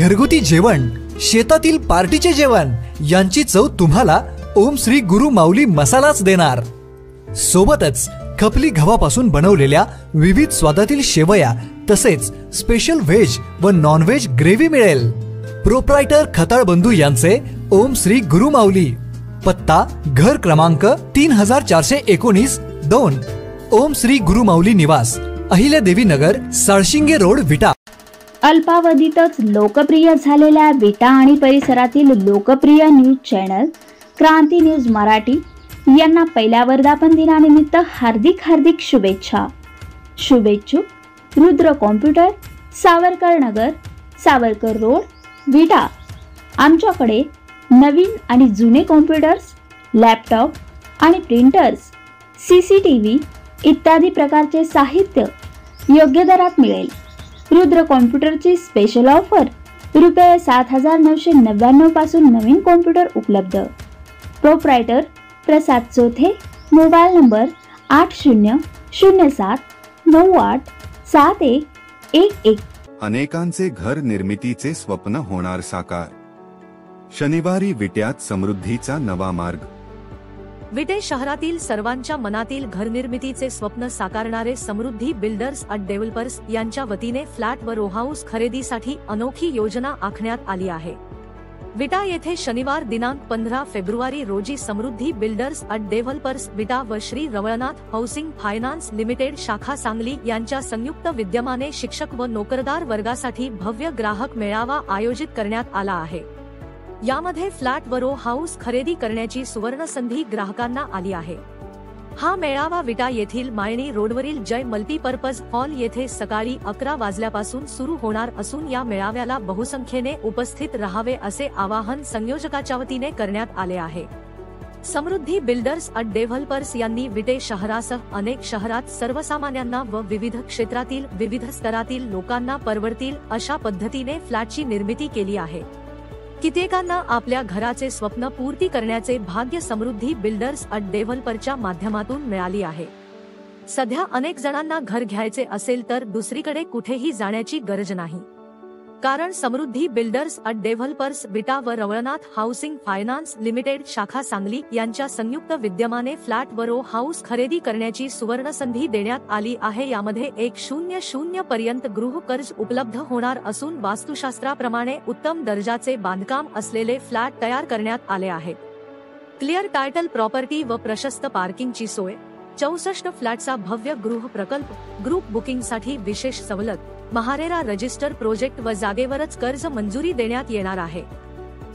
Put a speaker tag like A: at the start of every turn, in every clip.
A: घरगुती जेवण, शेतातील पार्टीचे जेवण यांची चव तुम्हाला ओम श्री गुरु माऊली मसालाच देणार। सोबतच खपली गव्हापासून बनवलेल्या विविध स्वादातील शेवया तसेच स्पेशल व्हेज व नॉन व्हेज ग्रेव्ही मिळेल। प्रोप्रायटर खताळ बंधू यांचे ओम श्री गुरु माऊली, पत्ता घर क्रमांक 3419 2, ओम श्री गुरु माऊली निवास, अहिल्यादेवी नगर, साळशिंगे रोड, विटा।
B: अल्पावधीतच लोकप्रिय झालेल्या विटा आणि परिसरातील लोकप्रिय न्यूज चॅनल क्रांती न्यूज मराठी यांना पहिल्या वर्धापन दिनानिमित्त हार्दिक शुभेच्छा। शुभेच्छुक रुद्र कॉम्प्युटर, सावरकर नगर, सावरकर रोड, विटा। आमच्याकडे नवीन आणि जुने कॉम्प्युटर्स, लॅपटॉप आणि प्रिंटर्स, CCTV इत्यादी प्रकारचे साहित्य योग्य दरात मिळेल। रुद्र कॉम्प्युटरची स्पेशल ऑफर रुपये 7999 पासून नवीन कॉम्प्युटर उपलब्ध। प्रोप्रायटर प्रसाद चोथे, मोबाईल नंबर 8007987111।
C: अनेकांचे घर निर्मितीचे स्वप्न होणार साकार। शनिवारी विट्यात समृद्धीचा नवा मार्ग।
D: विटे शहरातील सर्वांच्या मनातील घरनिर्मितीचे स्वप्न साकारणारे समृद्धी बिल्डर्स अँड डेव्हलपर्स यांच्या वतीने फ्लॅट व रो हाऊस खरेदीसाठी अनोखी योजना आखण्यात आली आहे। विटा येथे शनिवार दिनांक 15 फेब्रुवारी रोजी समृद्धी बिल्डर्स अँड डेव्हलपर्स विटा व Shri Ravalnath housing finance limited शाखा सांगली यांच्या संयुक्त विद्यमाने शिक्षक व नोकरदार वर्गासाठी भव्य ग्राहक मेळावा आयोजित करण्यात आला आहे। यामध्ये फ्लॅट व रो हाऊस खरेदी करण्याची सुवर्ण संधी ग्राहकांना आली आहे। हा मेळावा विटा येथील मायणी रोडवरील जय मल्टीपर्पज हॉल येथे सकाळी 11 वाजल्यापासून सुरू होणार असून या मेळाव्याला बहुसंख्येने उपस्थित राहावे असे आवाहन संयोजकाच्या वतीने करण्यात आले आहे। समृद्धी बिल्डर्स अँड डेव्हलपर्स यांनी विटे शहरासह अनेक शहरात सर्वसामान्यांना व विविध क्षेत्रातील विविध स्तरातील लोकांना परवडतील अशा पद्धतीने फ्लॅटची निर्मिती केली आहे। कित्येकांना आपल्या घराचे स्वप्न पूर्ती करण्याचे भाग्य समृद्धी बिल्डर्स अँड डेव्हलपरच्या माध्यमातून मिळाली आहे। सध्या अनेक जणांना घर घ्यायचे असेल तर दुसरीकडे कुठेही जाण्याची गरज नाही, कारण समृद्धी बिल्डर्स अँड डेव्हलपर्स विटा व रवळनाथ हाऊसिंग फायनान्स लिमिटेड शाखा सांगली यांच्या संयुक्त विद्यमाने फ्लॅट व रो हाऊस खरेदी करण्याची सुवर्ण संधी देण्यात आली आहे। यामध्ये 100 पर्यंत गृह कर्ज उपलब्ध होणार असून वास्तुशास्त्राप्रमाणे उत्तम दर्जाचे बांधकाम असलेले फ्लॅट तयार करण्यात आले आहेत। क्लिअर टायटल प्रॉपर्टी व प्रशस्त पार्किंगची सोय, 64 फ्लॅटचा भव्य गृह प्रकल्प, ग्रुप बुकिंगसाठी विशेष सवलत, महारेरा रजिस्टर प्रोजेक्ट व जागेवरच कर्ज मंजुरी देण्यात येणार आहे।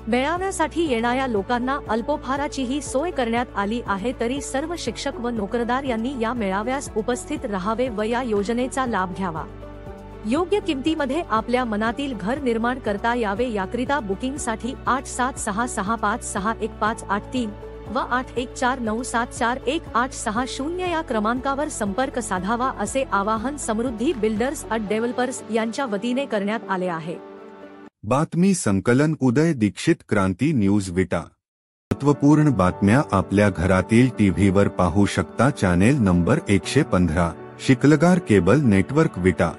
D: मेळाव्यासाठी येणाऱ्या लोकांना अल्पोपहाराचीही सोय करण्यात आली आहे। तरी सर्व शिक्षक व नोकरदार यांनी या मेळाव्यास उपस्थित राहावे व या योजनेचा लाभ घ्यावा। योग्य किमतीमध्ये आपल्या मनातील घर निर्माण करता यावे याकरिता बुकिंगसाठी 8766561583 व 8149741860 या क्रमांकावर संपर्क साधावा असे आवाहन समृद्धी बिल्डर्स अँड डेव्हलपर्स यांच्या वतीने करण्यात आले आहे।
C: बातमी संकलन उदय दीक्षित, क्रांती न्यूज विटा। महत्त्वपूर्ण बातम्या आपल्या घरातील टीव्हीवर पाहू शकता। Channel number 115, Shikalgar cable network विटा।